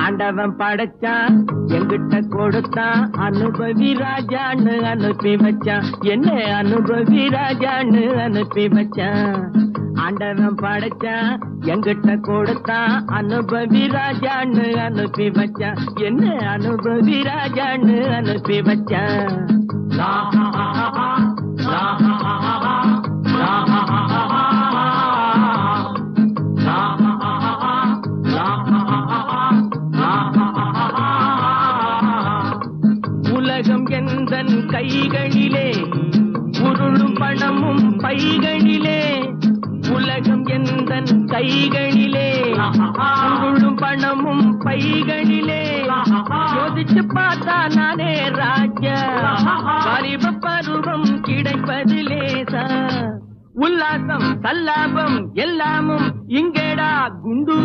ஆண்டவன் படைச்சான் எங்கிட்ட கொடுத்தான் அனுபவி ராஜான்னு அனுப்பி வச்சான் என்ன அனுபவி ராஜான்னு அனுப்பி வச்சான் ஆண்டவன் படைச்சான் எங்கிட்ட கொடுத்தான் அனுபவி ராஜான்னு அனுப்பி வச்சான் என்ன அனுபவி ராஜான்னு அனுப்பி வச்சான் உலகம் எந்தன் கைகளிலே உருளும் பணமும் பைகளிலே உலகம் எந்தன் கைகளிலே உருளும் பணமும் பைகளிலே யோசிச்சு பார்த்தா நானே ராஜா வாலிப பருவம் கிடைப்பது லேசா உல்லாசம் சல்லாபம் எல்லாமும் இங்கேடா குண்டு